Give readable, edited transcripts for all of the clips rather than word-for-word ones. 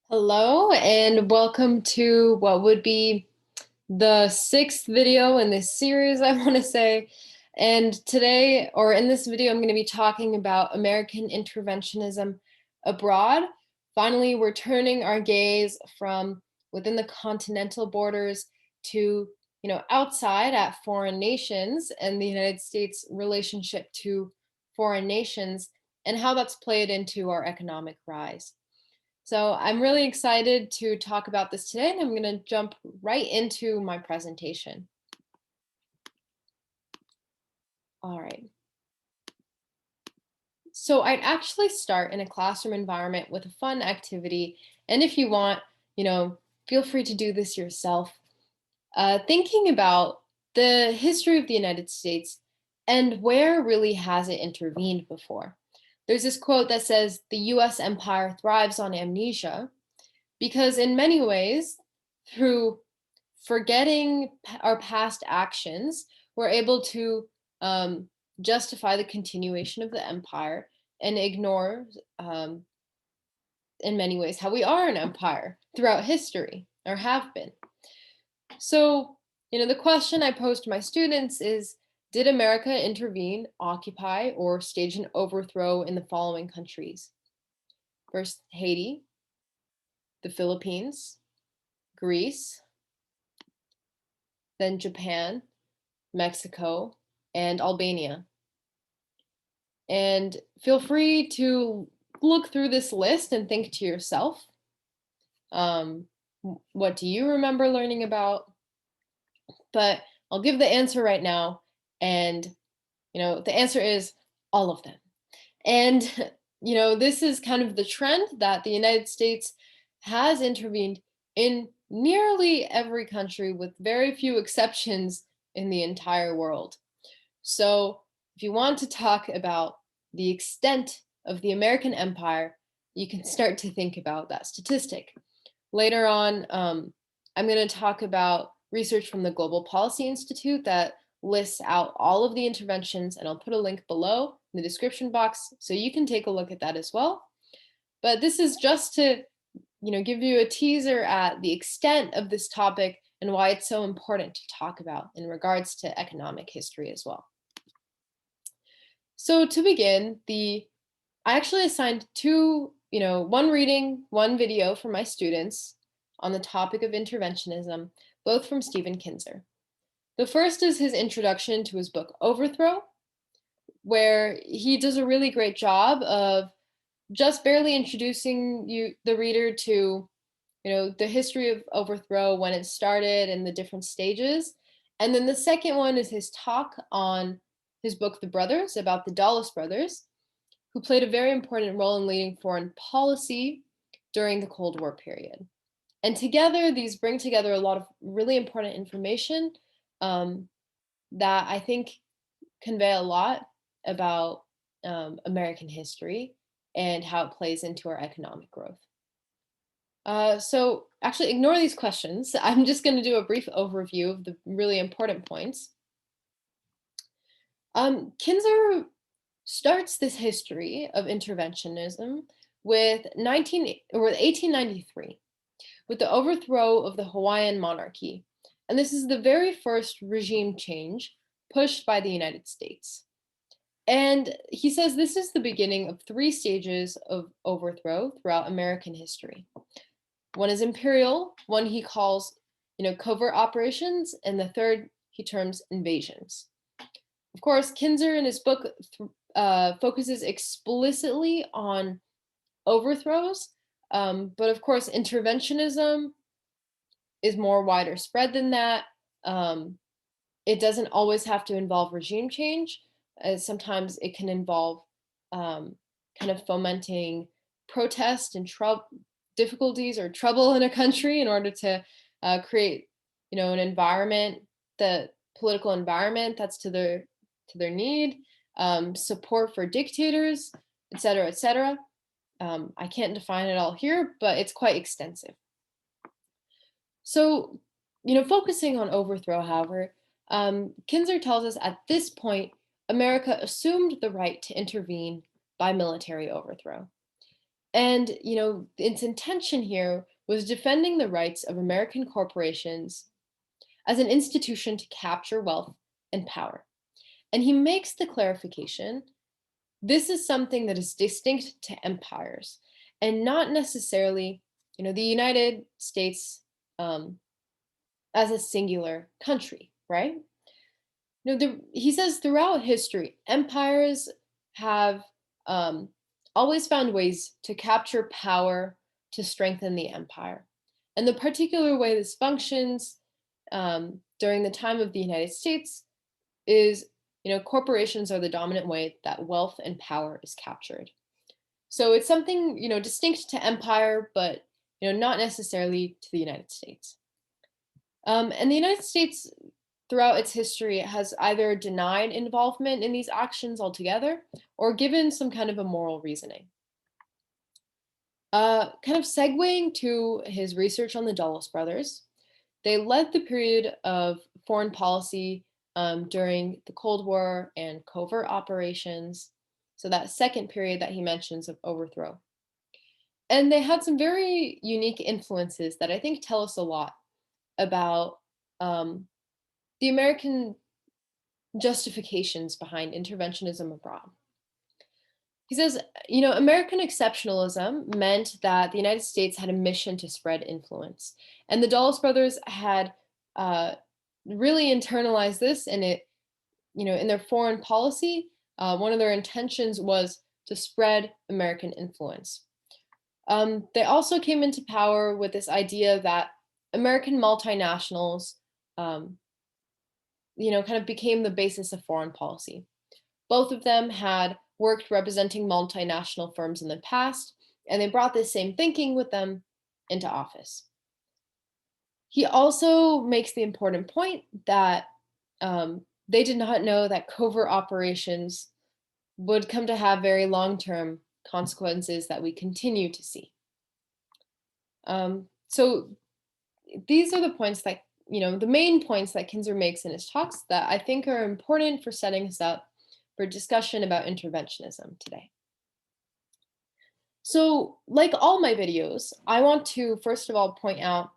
Hello and welcome to what would be the sixth video in this series, I want to say. And today, or in this video, I'm going to be talking about American interventionism abroad. Finally, we're turning our gaze from within the continental borders to, outside at foreign nations and the United States' relationship to foreign nations and how that's played into our economic rise. So I'm really excited to talk about this today, and I'm going to jump right into my presentation. All right. So I'd actually start in a classroom environment with a fun activity. And if you want, feel free to do this yourself. Thinking about the history of the United States and where really has it intervened before. There's this quote that says, "The US empire thrives on amnesia," because in many ways, through forgetting our past actions, we're able to justify the continuation of the empire and ignore, in many ways, how we are an empire throughout history or have been. So, the question I pose to my students is, did America intervene, occupy, or stage an overthrow in the following countries? First, Haiti, the Philippines, Greece, then Japan, Mexico, and Albania. And feel free to look through this list and think to yourself, what do you remember learning about? But I'll give the answer right now. And, the answer is all of them. And, this is kind of the trend that the United States has intervened in nearly every country with very few exceptions in the entire world. So if you want to talk about the extent of the American empire, you can start to think about that statistic. Later on, I'm going to talk about research from the Global Policy Institute that lists out all of the interventions, and I'll put a link below in the description box so you can take a look at that as well. But this is just to, give you a teaser at the extent of this topic and why it's so important to talk about in regards to economic history as well. So to begin, I actually assigned one reading, one video for my students on the topic of interventionism, both from Stephen Kinzer. The first is his introduction to his book, Overthrow, where he does a really great job of just barely introducing the reader to, the history of overthrow, when it started and the different stages. And then the second one is his talk on his book, The Brothers, about the Dulles brothers, who played a very important role in leading foreign policy during the Cold War period. And together, these bring together a lot of really important information that I think convey a lot about American history and how it plays into our economic growth. So actually ignore these questions. I'm just going to do a brief overview of the really important points. Kinzer starts this history of interventionism with 1893, with the overthrow of the Hawaiian monarchy. And this is the very first regime change pushed by the United States. And he says this is the beginning of 3 stages of overthrow throughout American history. One is imperial, one he calls, covert operations, and the third he terms invasions. Of course, Kinzer in his book focuses explicitly on overthrows, but of course, interventionism is more wider spread than that. It doesn't always have to involve regime change. Sometimes it can involve kind of fomenting protest and difficulties or trouble in a country in order to create, an environment, the political environment that's to their need, support for dictators, et cetera, et cetera. I can't define it all here, but it's quite extensive. So, focusing on overthrow, however, Kinzer tells us at this point, America assumed the right to intervene by military overthrow. And, its intention here was defending the rights of American corporations as an institution to capture wealth and power. And he makes the clarification this is something that is distinct to empires and not necessarily, the United States as a singular country, right? He says throughout history, empires have always found ways to capture power to strengthen the empire. And the particular way this functions during the time of the United States is, corporations are the dominant way that wealth and power is captured. So it's something, distinct to empire, but, not necessarily to the United States. And the United States, throughout its history, has either denied involvement in these actions altogether or given some kind of a moral reasoning. Kind of segueing to his research on the Dulles brothers, they led the period of foreign policy during the Cold War and covert operations. So that second period that he mentions of overthrow. And they had some very unique influences that I think tell us a lot about the American justifications behind interventionism abroad. He says, American exceptionalism meant that the United States had a mission to spread influence. And the Dulles brothers had really internalized this, and it, in their foreign policy, one of their intentions was to spread American influence. They also came into power with this idea that American multinationals, kind of became the basis of foreign policy. Both of them had worked representing multinational firms in the past, and they brought this same thinking with them into office. He also makes the important point that they did not know that covert operations would come to have very long-term consequences that we continue to see. So these are the points that, the main points that Kinzer makes in his talks that I think are important for setting us up for discussion about interventionism today. So, like all my videos, I want to first of all point out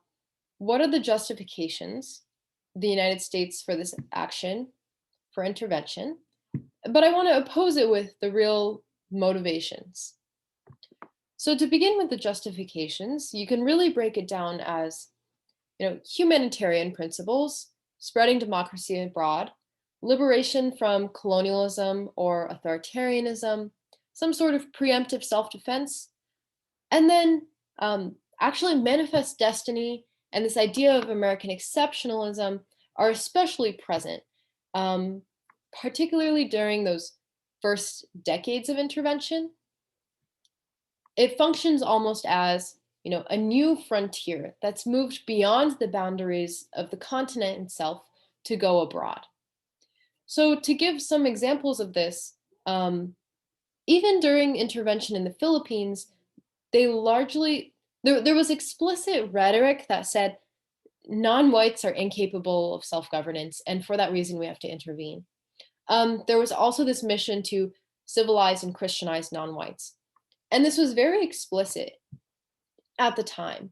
what are the justifications of the United States for this action, for intervention, but I want to oppose it with the real motivations. So to begin with the justifications, you can really break it down as, humanitarian principles, spreading democracy abroad, liberation from colonialism or authoritarianism, some sort of preemptive self-defense, and then actually manifest destiny and this idea of American exceptionalism are especially present, particularly during those first decades of intervention. It functions almost as, a new frontier that's moved beyond the boundaries of the continent itself to go abroad. So to give some examples of this, even during intervention in the Philippines, they largely, there was explicit rhetoric that said non-whites are incapable of self-governance, and for that reason, we have to intervene. There was also this mission to civilize and Christianize non-whites. And this was very explicit at the time.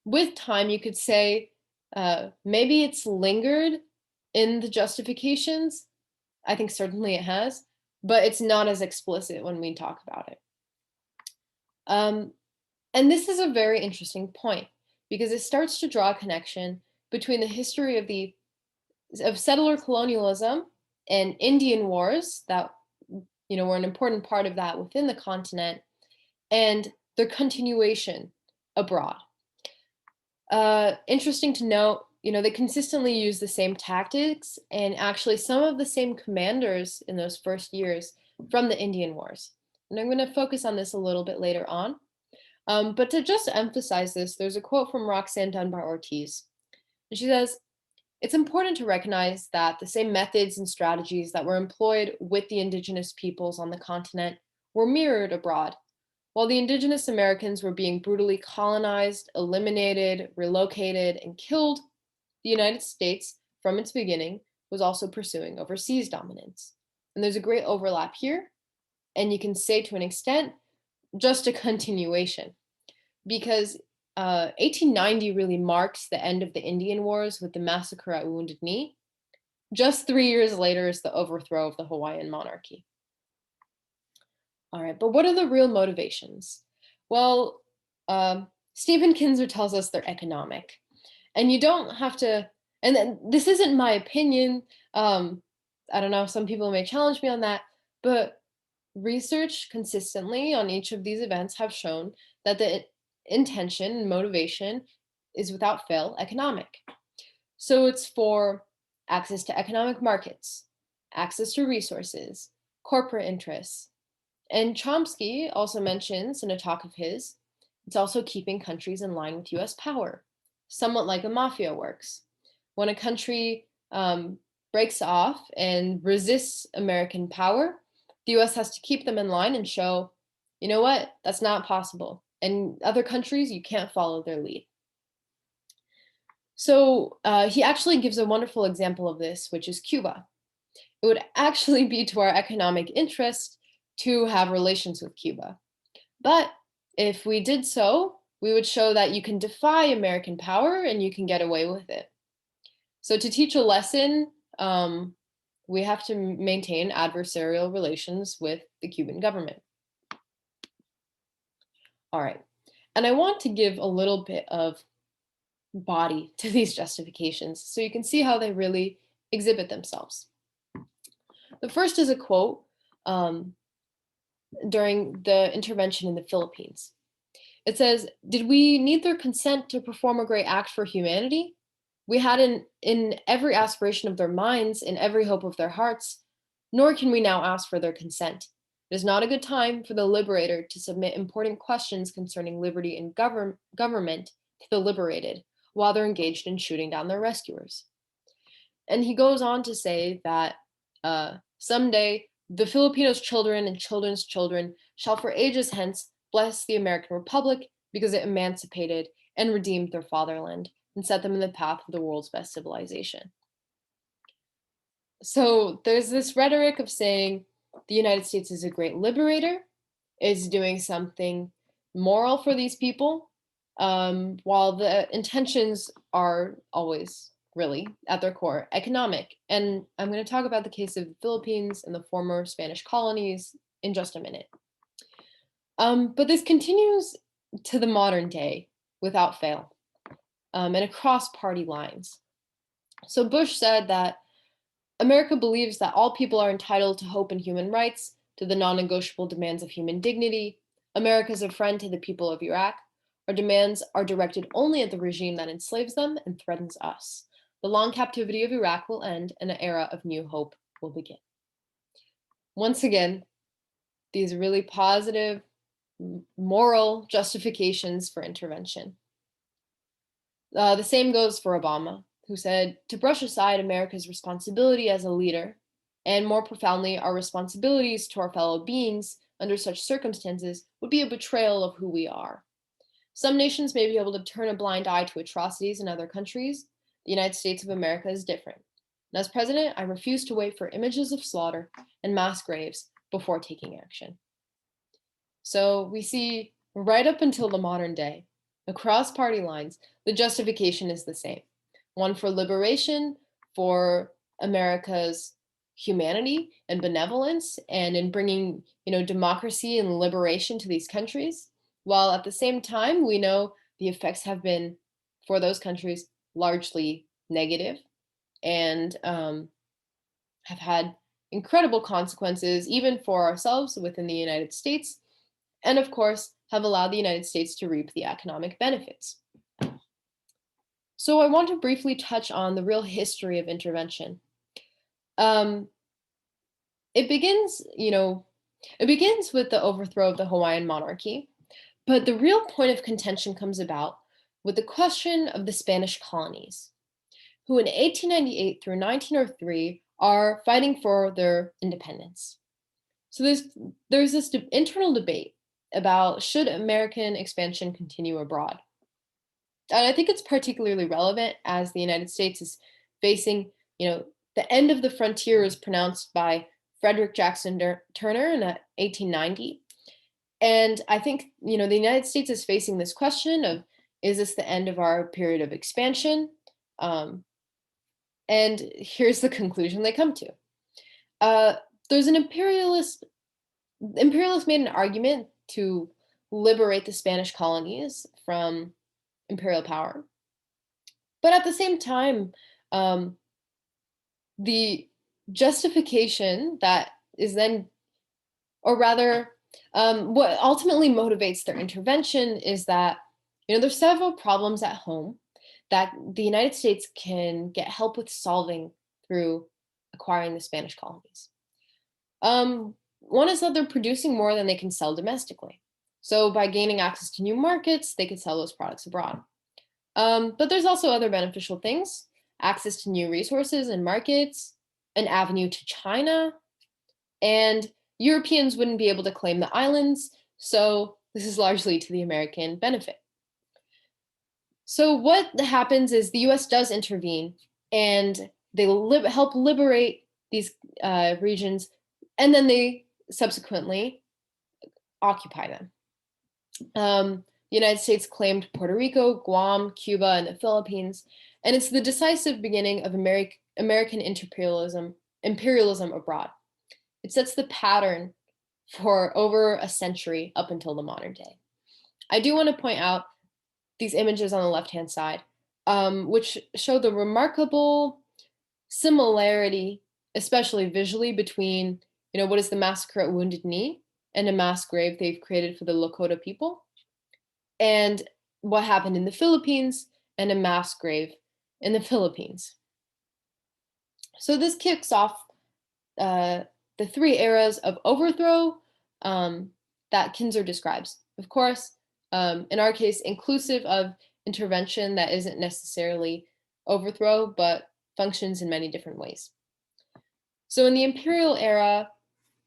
With time, you could say maybe it's lingered in the justifications. I think certainly it has, but it's not as explicit when we talk about it. And this is a very interesting point because it starts to draw a connection between the history of settler colonialism and Indian wars that were an important part of that within the continent, and their continuation abroad. Interesting to note, they consistently use the same tactics and actually some of the same commanders in those first years from the Indian Wars. And I'm going to focus on this a little bit later on. But to just emphasize this, there's a quote from Roxanne Dunbar Ortiz. And she says, "It's important to recognize that the same methods and strategies that were employed with the indigenous peoples on the continent were mirrored abroad. While the indigenous Americans were being brutally colonized, eliminated, relocated, and killed, the United States, from its beginning, was also pursuing overseas dominance." And there's a great overlap here. And you can say to an extent, just a continuation, because 1890 really marks the end of the Indian Wars with the massacre at Wounded Knee. Just 3 years later is the overthrow of the Hawaiian monarchy. All right, but what are the real motivations? Well, Stephen Kinzer tells us they're economic. And you don't have to, and then this isn't my opinion. I don't know, some people may challenge me on that, but research consistently on each of these events have shown that the intention and motivation is without fail economic. So it's for access to economic markets, access to resources, corporate interests. And Chomsky also mentions in a talk of his, it's also keeping countries in line with US power, somewhat like a mafia works. When a country breaks off and resists American power, the US has to keep them in line and show, you know what, that's not possible. And other countries, you can't follow their lead. So he actually gives a wonderful example of this, which is Cuba. It would actually be to our economic interest to have relations with Cuba. But if we did so, we would show that you can defy American power and you can get away with it. So to teach a lesson, we have to maintain adversarial relations with the Cuban government. All right. And I want to give a little bit of body to these justifications so you can see how they really exhibit themselves. The first is a quote during the intervention in the Philippines. It says, "Did we need their consent to perform a great act for humanity? We had in every aspiration of their minds, in every hope of their hearts, nor can we now ask for their consent. It is not a good time for the liberator to submit important questions concerning liberty and government to the liberated while they're engaged in shooting down their rescuers." And he goes on to say that someday the Filipinos' children and children's children shall for ages hence bless the American Republic because it emancipated and redeemed their fatherland and set them in the path of the world's best civilization. So there's this rhetoric of saying the United States is a great liberator, is doing something moral for these people, while the intentions are always really at their core economic. And I'm going to talk about the case of the Philippines and the former Spanish colonies in just a minute. But this continues to the modern day without fail, and across party lines. So Bush said that America believes that all people are entitled to hope and human rights, to the non-negotiable demands of human dignity. America is a friend to the people of Iraq. Our demands are directed only at the regime that enslaves them and threatens us. The long captivity of Iraq will end and an era of new hope will begin. Once again, these really positive, moral justifications for intervention. The same goes for Obama, who said, "To brush aside America's responsibility as a leader, and more profoundly, our responsibilities to our fellow beings under such circumstances, would be a betrayal of who we are. Some nations may be able to turn a blind eye to atrocities in other countries. The United States of America is different. And as president, I refuse to wait for images of slaughter and mass graves before taking action." So we see right up until the modern day, across party lines, the justification is the same. One for liberation, for America's humanity and benevolence, and in bringing, democracy and liberation to these countries, while at the same time, we know the effects have been, for those countries, largely negative and have had incredible consequences, even for ourselves within the United States, and of course, have allowed the United States to reap the economic benefits. So I want to briefly touch on the real history of intervention. It begins, with the overthrow of the Hawaiian monarchy, but the real point of contention comes about with the question of the Spanish colonies, who in 1898 through 1903 are fighting for their independence. So there's this internal debate about should American expansion continue abroad. And I think it's particularly relevant as the United States is facing, the end of the frontier is pronounced by Frederick Jackson Turner in 1890. And I think, the United States is facing this question of, is this the end of our period of expansion? Um, and here's the conclusion they come to. Uh, there's an imperialists made an argument to liberate the Spanish colonies from imperial power. But at the same time, um, the justification that is then, or rather, what ultimately motivates their intervention is that, there's several problems at home that the United States can get help with solving through acquiring the Spanish colonies. One is that they're producing more than they can sell domestically. So by gaining access to new markets, they could sell those products abroad. But there's also other beneficial things: access to new resources and markets, an avenue to China, and Europeans wouldn't be able to claim the islands. So this is largely to the American benefit. So what happens is the US does intervene, and they help liberate these regions, and then they subsequently occupy them. The United States claimed Puerto Rico, Guam, Cuba, and the Philippines, and it's the decisive beginning of American imperialism abroad. It sets the pattern for over a century up until the modern day. I do want to point out these images on the left-hand side, which show the remarkable similarity, especially visually, between what is the massacre at Wounded Knee and a mass grave they've created for the Lakota people, and what happened in the Philippines and a mass grave in the Philippines. So this kicks off the three eras of overthrow that Kinzer describes. Of course, in our case, inclusive of intervention that isn't necessarily overthrow, but functions in many different ways. So in the imperial era,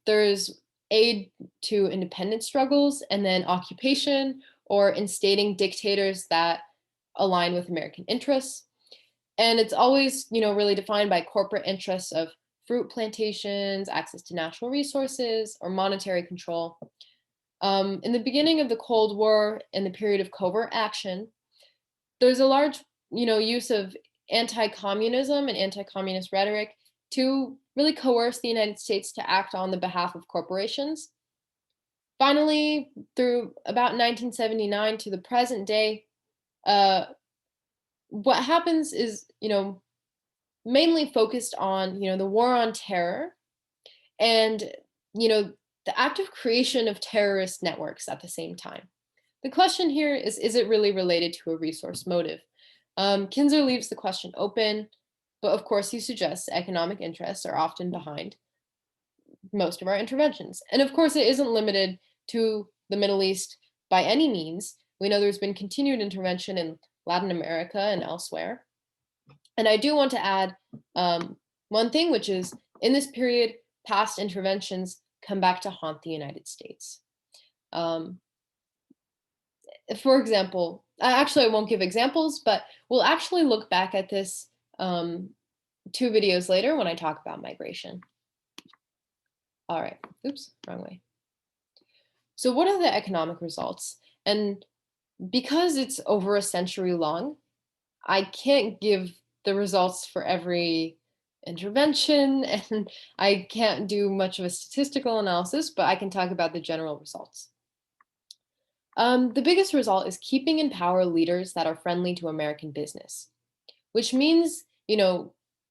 there's aid to independence struggles, and then occupation or instating dictators that align with American interests. And it's always, really defined by corporate interests of fruit plantations, access to natural resources, or monetary control. In the beginning of the Cold War and the period of covert action, there's a large, use of anti-communism and anti-communist rhetoric to really coerce the United States to act on the behalf of corporations. Finally, through about 1979 to the present day, what happens is, mainly focused on, the war on terror and, the active creation of terrorist networks at the same time. The question here is it really related to a resource motive? Kinzer leaves the question open, but of course he suggests economic interests are often behind most of our interventions. And of course, it isn't limited to the Middle East by any means. We know there's been continued intervention in Latin America and elsewhere. And I do want to add one thing, which is in this period, past interventions come back to haunt the United States. For example, actually, I won't give examples, but we'll actually look back at this 2 videos later when I talk about migration. All right, oops, wrong way. So what are the economic results? And because it's over a century long, I can't give the results for every intervention, and I can't do much of a statistical analysis, but I can talk about the general results. The biggest result is keeping in power leaders that are friendly to American business, which means,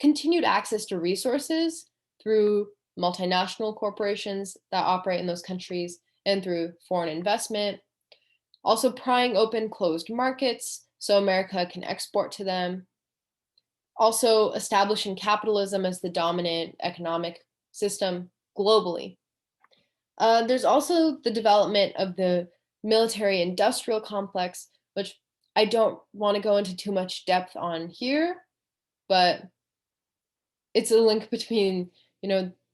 continued access to resources through multinational corporations that operate in those countries and through foreign investment. Also prying open closed markets so America can export to them. Also establishing capitalism as the dominant economic system globally. There's also the development of the military industrial complex, which I don't want to go into too much depth on here, but it's a link between,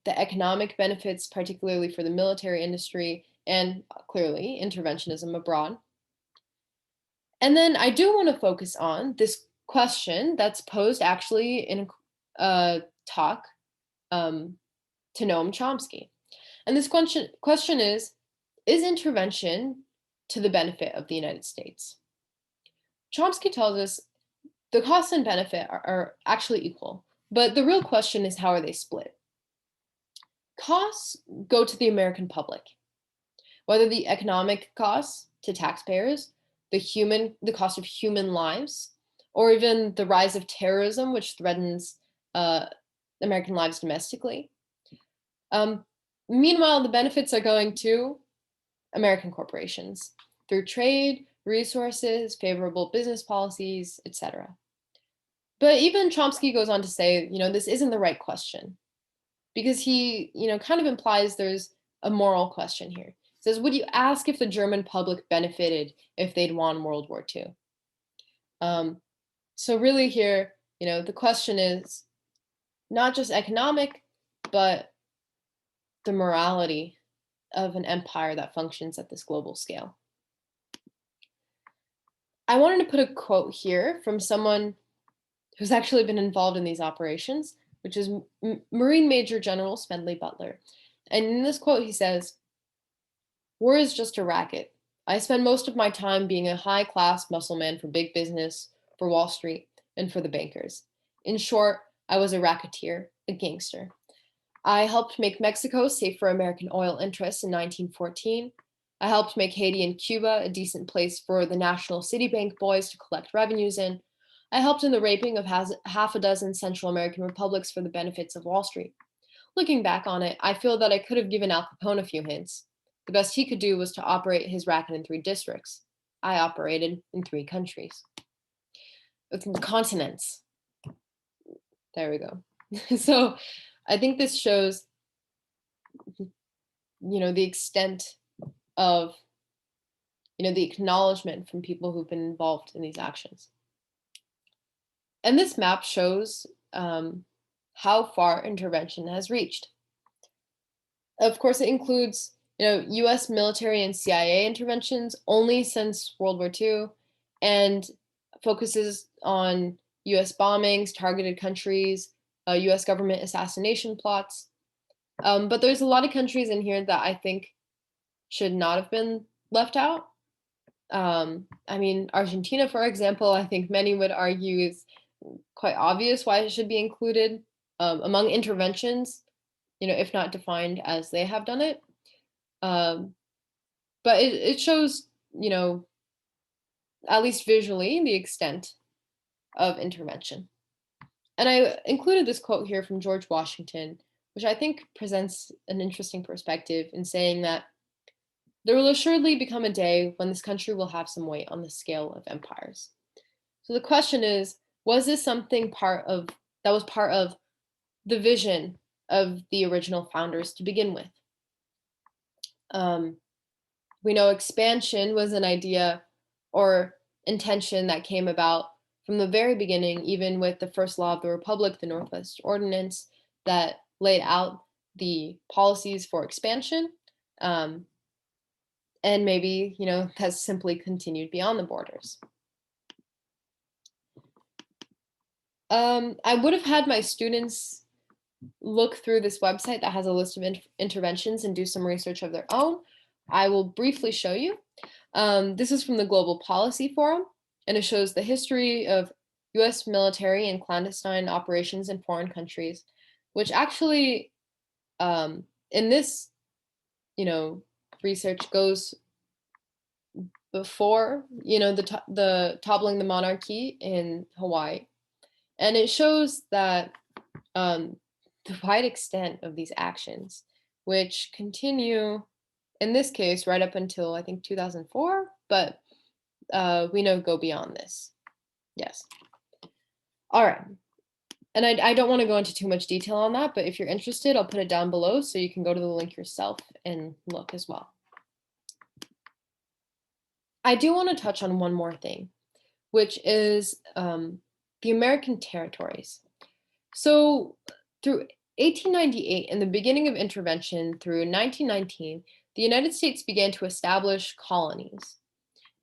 the economic benefits, particularly for the military industry, and clearly interventionism abroad. And then I do want to focus on this question that's posed actually in a talk to Noam Chomsky. And this question is Is intervention to the benefit of the United States? Chomsky tells us the cost and benefit are actually equal, but the real question is, how are they split? Costs go to the American public, whether the economic costs to taxpayers, the cost of human lives, or even the rise of terrorism, which threatens uh, American lives domestically. Um, Meanwhile, the benefits are going to American corporations through trade, resources, favorable business policies, etc. But even Chomsky goes on to say, this isn't the right question, because he, kind of implies there's a moral question here. He says, would you ask if the German public benefited if they'd won World War II? So really here, the question is not just economic, but the morality of an empire that functions at this global scale. I wanted to put a quote here from someone who's actually been involved in these operations, which is Marine Major General Smedley Butler. And in this quote, he says, "War is just a racket. I spend most of my time being a high-class muscle man for big business, for Wall Street, and for the bankers. In short, I was a racketeer, a gangster. I helped make Mexico safe for American oil interests in 1914. I helped make Haiti and Cuba a decent place for the National Citibank boys to collect revenues in. I helped in the raping of half a dozen Central American republics for the benefits of Wall Street. Looking back on it, I feel that I could have given Al Capone a few hints. The best he could do was to operate his racket in 3 districts. I operated in 3 countries. Continents. There we go. So I think this shows, the extent of, the acknowledgement from people who've been involved in these actions. And this map shows how far intervention has reached. Of course, it includes, US military and CIA interventions only since World War II, and focuses on US bombings, targeted countries, US government assassination plots. But there's a lot of countries in here that I think should not have been left out. Argentina, for example, I think many would argue is quite obvious why it should be included among interventions, if not defined as they have done it. But it shows, at least visually, the extent of intervention. And I included this quote here from George Washington, which I think presents an interesting perspective in saying that there will assuredly become a day when this country will have some weight on the scale of empires. So the question is, was this something that was part of the vision of the original founders to begin with? We know expansion was an idea or intention that came about from the very beginning, even with the first law of the Republic, the Northwest Ordinance, that laid out the policies for expansion. And maybe, has simply continued beyond the borders. I would have had my students look through this website that has a list of interventions and do some research of their own. I will briefly show you. This is from the Global Policy Forum, and it shows the history of US military and clandestine operations in foreign countries, which actually, in this, research goes before, the toppling the monarchy in Hawaii. And it shows that the wide extent of these actions, which continue, in this case, right up until, I think, 2004, but we know go beyond this. Yes. All right. And I don't want to go into too much detail on that, but if you're interested, I'll put it down below so you can go to the link yourself and look as well. I do want to touch on one more thing, which is the American territories. So through 1898 and the beginning of intervention through 1919, the United States began to establish colonies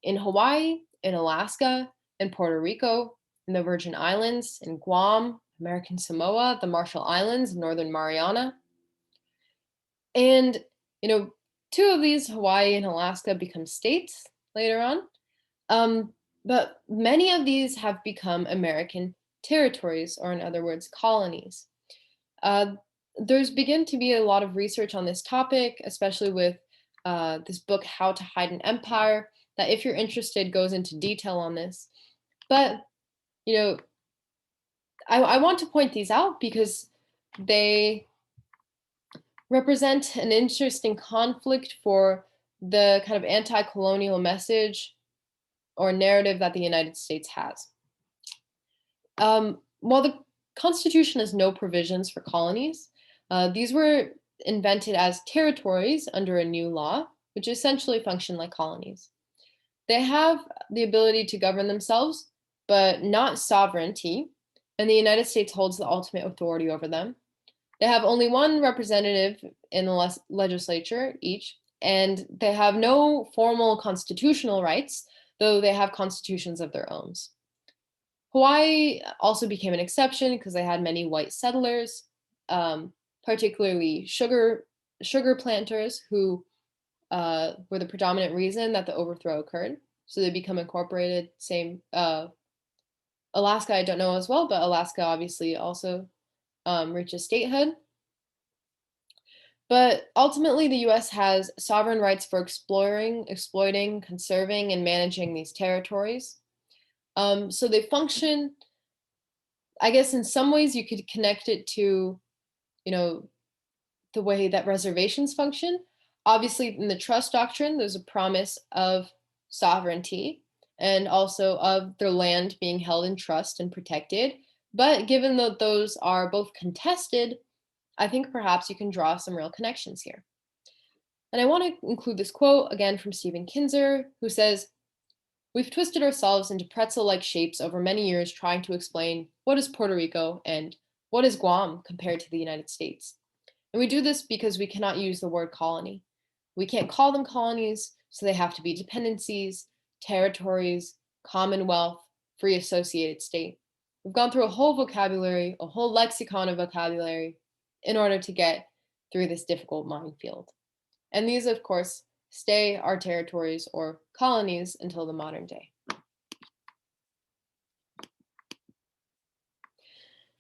in Hawaii, in Alaska, in Puerto Rico, in the Virgin Islands, in Guam, American Samoa, the Marshall Islands, Northern Mariana. And, Two of these, Hawaii and Alaska, become states later on. But many of these have become American territories, or in other words, colonies. Uh, there's begun to be a lot of research on this topic, especially with this book, How to Hide an Empire, that if you're interested goes into detail on this. But, you know, I want to point these out because they represent an interesting conflict for the kind of anti-colonial message or narrative that the United States has. While the Constitution has no provisions for colonies, these were invented as territories under a new law, which essentially function like colonies. They have the ability to govern themselves, but not sovereignty, and the United States holds the ultimate authority over them. They have only one representative in the legislature each, and they have no formal constitutional rights, though they have constitutions of their own. Hawaii also became an exception because they had many white settlers, particularly sugar planters who were the predominant reason that the overthrow occurred. So they become incorporated. Same Alaska, I don't know as well, but Alaska obviously also reaches statehood. But ultimately, the US has sovereign rights for exploiting, conserving, and managing these territories. So they function, I guess in some ways you could connect it to, you know, the way that reservations function. Obviously, in the trust doctrine, there's a promise of sovereignty and also of their land being held in trust and protected. But given that those are both contested, I think perhaps you can draw some real connections here. And I want to include this quote again from Stephen Kinzer, who says, "We've twisted ourselves into pretzel-like shapes over many years trying to explain what is Puerto Rico and what is Guam compared to the United States. And we do this because we cannot use the word colony. We can't call them colonies, so they have to be dependencies, territories, commonwealth, free associated state. We've gone through a whole vocabulary, a whole lexicon of vocabulary in order to get through this difficult minefield. And these, of course, stay our territories or colonies until the modern day."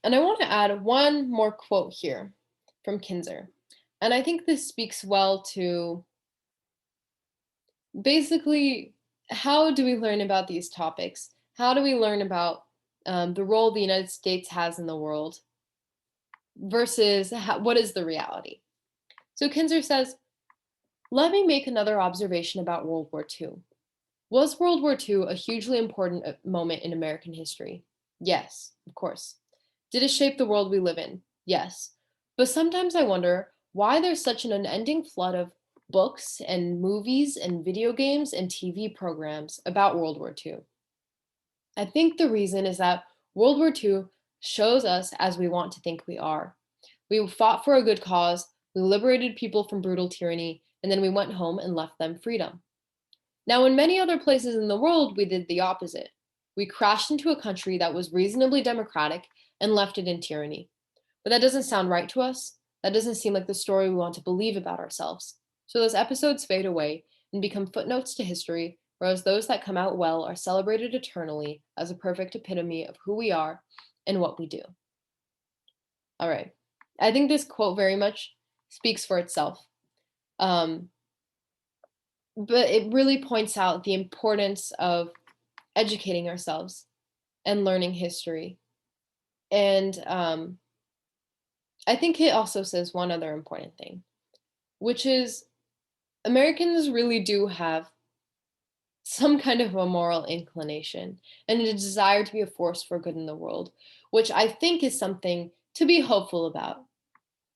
And I want to add one more quote here from Kinzer. And I think this speaks well to basically how do we learn about these topics? How do we learn about the role the United States has in the world versus what is the reality? So Kinzer says, "Let me make another observation about World War II. Was World War II a hugely important moment in American history? Yes, of course. Did it shape the world we live in? Yes. But sometimes I wonder why there's such an unending flood of books and movies and video games and TV programs about World War II. I think the reason is that World War II shows us as we want to think we are. We fought for a good cause, we liberated people from brutal tyranny, and then we went home and left them freedom. Now, in many other places in the world, we did the opposite. We crashed into a country that was reasonably democratic and left it in tyranny. But that doesn't sound right to us. That doesn't seem like the story we want to believe about ourselves. So those episodes fade away and become footnotes to history, whereas those that come out well are celebrated eternally as a perfect epitome of who we are and what we do." All right. I think this quote very much speaks for itself. Um, but it really points out the importance of educating ourselves and learning history. And I think it also says one other important thing, which is Americans really do have some kind of a moral inclination and a desire to be a force for good in the world, which I think is something to be hopeful about.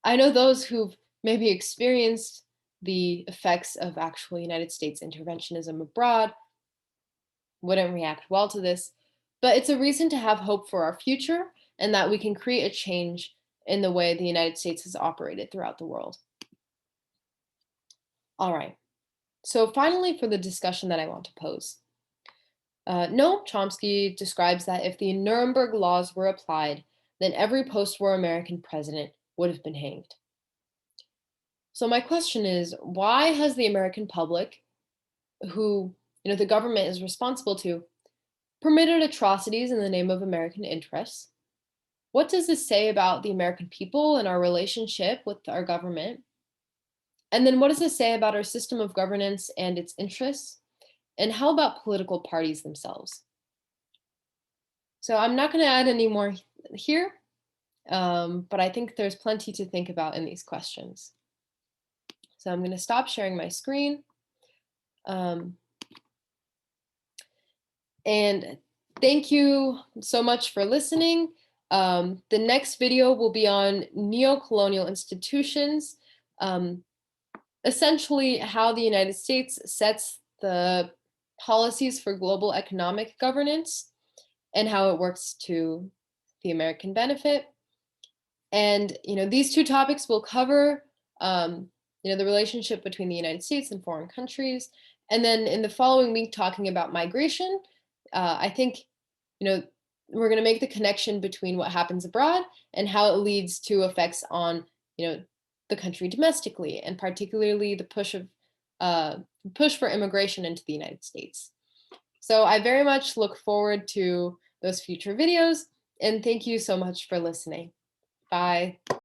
I know those who've maybe experienced the effects of actual United States interventionism abroad wouldn't react well to this, but it's a reason to have hope for our future and that we can create a change in the way the United States has operated throughout the world. All right. So finally, for the discussion that I want to pose. Noam Chomsky describes that if the Nuremberg laws were applied, then every post-war American president would have been hanged. So my question is, why has the American public, who the government is responsible to, permitted atrocities in the name of American interests? What does this say about the American people and our relationship with our government? And then what does this say about our system of governance and its interests? And how about political parties themselves? So I'm not going to add any more here, but I think there's plenty to think about in these questions. So I'm going to stop sharing my screen. And thank you so much for listening. The next video will be on neo-colonial institutions, essentially how the United States sets the policies for global economic governance and how it works to the American benefit. And these two topics will cover the relationship between the United States and foreign countries. And then in the following week, talking about migration, I think we're going to make the connection between what happens abroad and how it leads to effects on the country domestically, and particularly the push for immigration into the United States. So I very much look forward to those future videos, and thank you so much for listening. Bye.